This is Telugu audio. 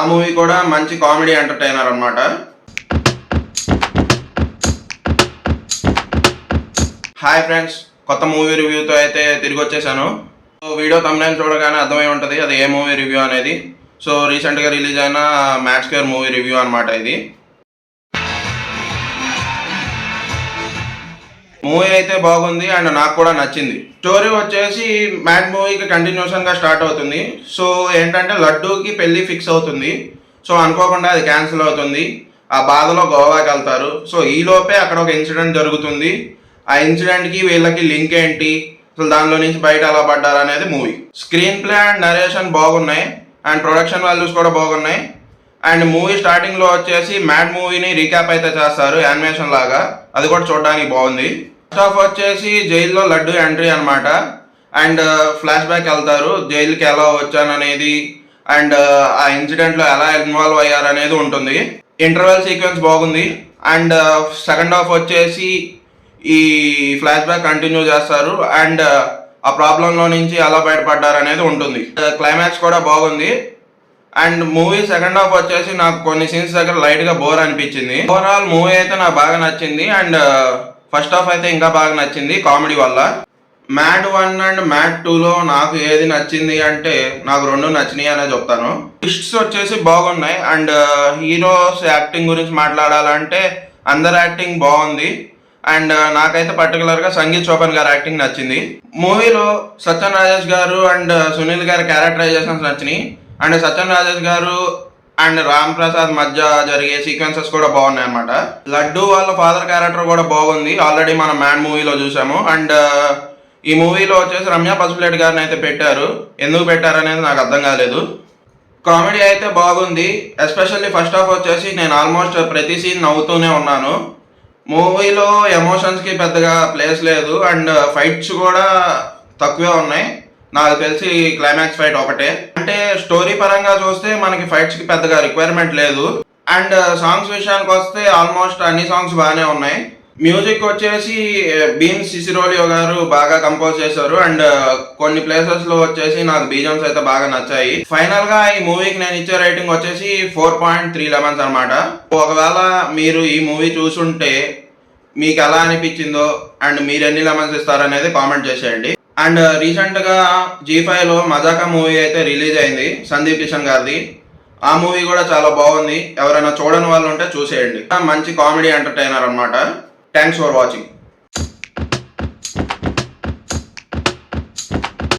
ఆ మూవీ కూడా మంచి కామెడీ ఎంటర్టైనర్ అన్నమాట. హాయ్ ఫ్రెండ్స్, కొత్త మూవీ రివ్యూతో అయితే తిరిగి వచ్చేసాను. సో వీడియో థంబ్నెయిల్ చూడగానే అర్థమై ఉంటుంది అది ఏ మూవీ రివ్యూ అనేది. సో రీసెంట్గా రిలీజ్ అయిన మ్యాడ్ స్క్వేర్ మూవీ రివ్యూ అనమాట ఇది. మూవీ అయితే బాగుంది అండ్ నాకు కూడా నచ్చింది. స్టోరీ వచ్చేసి మ్యాడ్ మూవీకి కంటిన్యూషన్గా స్టార్ట్ అవుతుంది. సో ఏంటంటే లడ్డూకి పెళ్ళి ఫిక్స్ అవుతుంది. సో అనుకోకుండా అది క్యాన్సిల్ అవుతుంది. ఆ బాధలో గోవాకి వెళ్తారు. సో ఈలోపే అక్కడ ఒక ఇన్సిడెంట్ జరుగుతుంది. ఆ ఇన్సిడెంట్కి వీళ్ళకి లింక్ ఏంటి, అసలు దానిలో నుంచి బయట ఎలా పడ్డారు అనేది movie. Screen play and narration బాగున్నాయి అండ్ ప్రొడక్షన్ వాల్యూస్ కూడా బాగున్నాయి. అండ్ మూవీ స్టార్టింగ్లో వచ్చేసి మ్యాడ్ మూవీని రీక్యాప్ అయితే చేస్తారు యానిమేషన్ లాగా, అది కూడా చూడడానికి బాగుంది. ఫస్ట్ ఆఫ్ వచ్చేసి జైల్లో లడ్డు ఎంట్రీ అనమాట. అండ్ ఫ్లాష్ బ్యాక్ వెళ్తారు, జైలుకి ఎలా వచ్చాననేది అండ్ ఆ ఇన్సిడెంట్లో ఎలా ఇన్వాల్వ్ అయ్యారనేది ఉంటుంది. ఇంటర్వెల్ సీక్వెన్స్ బాగుంది. అండ్ సెకండ్ హాఫ్ వచ్చేసి ఈ ఫ్లాష్ బ్యాక్ కంటిన్యూ చేస్తారు అండ్ ఆ ప్రాబ్లంలో నుంచి ఎలా బయటపడ్డారు అనేది ఉంటుంది. క్లైమాక్స్ కూడా బాగుంది. అండ్ మూవీ సెకండ్ హాఫ్ వచ్చేసి నాకు కొన్ని సీన్స్ దగ్గర లైట్గా బోర్ అనిపించింది. ఓవరాల్ మూవీ అయితే నాకు బాగా నచ్చింది అండ్ ఫస్ట్ హాఫ్ అయితే ఇంకా బాగా నచ్చింది కామెడీ వల్ల. మ్యాడ్ 1 అండ్ మ్యాడ్ 2లో నాకు ఏది నచ్చింది అంటే నాకు రెండు నచ్చినాయి అనే చెప్తాను. ట్విస్ట్స్ వచ్చేసి బాగున్నాయి అండ్ హీరోస్ యాక్టింగ్ గురించి మాట్లాడాలంటే అందరి యాక్టింగ్ బాగుంది. అండ్ నాకైతే పర్టికులర్గా సంగీత్ చోపన్ గారి యాక్టింగ్ నచ్చింది. మూవీలో సత్యన్ రాజేష్ గారు అండ్ సునీల్ గారి క్యారెక్టరైజేషన్స్ నచ్చినాయి. అండ్ సత్యన్ రాజేష్ గారు అండ్ రామ్ ప్రసాద్ మధ్య జరిగే సీక్వెన్సెస్ కూడా బాగున్నాయి అనమాట. లడ్డు వాళ్ళ ఫాదర్ క్యారెక్టర్ కూడా బాగుంది, ఆల్రెడీ మనం మ్యాడ్ మూవీలో చూసాము. అండ్ ఈ మూవీలో వచ్చేసి రమ్య పసుపులేటి గారిని అయితే పెట్టారు, ఎందుకు పెట్టారు అనేది నాకు అర్థం కాలేదు. కామెడీ అయితే బాగుంది, ఎస్పెషల్లీ ఫస్ట్ హాఫ్ వచ్చేసి నేను ఆల్మోస్ట్ ప్రతి సీన్ నవ్వుతూనే ఉన్నాను. మూవీలో ఎమోషన్స్కి పెద్దగా ప్లేస్ లేదు అండ్ ఫైట్స్ కూడా తక్కువే ఉన్నాయి. నాకు తెలిసి క్లైమాక్స్ ఫైట్ ఒకటే. అంటే స్టోరీ పరంగా చూస్తే మనకి ఫైట్స్కి పెద్దగా రిక్వైర్మెంట్ లేదు. అండ్ సాంగ్స్ విషయానికి వస్తే ఆల్మోస్ట్ అన్ని సాంగ్స్ బాగానే ఉన్నాయి. మ్యూజిక్ వచ్చేసి బీమ్ సిసిరోలియో గారు బాగా కంపోజ్ చేశారు అండ్ కొన్ని ప్లేసెస్లో వచ్చేసి నాకు బీజమ్స్ అయితే బాగా నచ్చాయి. ఫైనల్గా ఈ మూవీకి నేను ఇచ్చే రేటింగ్ వచ్చేసి 4.3 అనమాట. ఒకవేళ మీరు ఈ మూవీ చూసుంటే మీకు ఎలా అనిపించిందో అండ్ మీరు ఎన్ని లెమన్స్ ఇస్తారనేది కామెంట్ చేసేయండి. అండ్ రీసెంట్గా G5లో మజాకా మూవీ అయితే రిలీజ్ అయింది, సందీప్ కిషన్ గారిది. ఆ మూవీ కూడా చాలా బాగుంది, ఎవరైనా చూడని వాళ్ళు ఉంటే చూసేయండి. మంచి కామెడీ ఎంటర్టైనర్ అనమాట. Thanks for watching.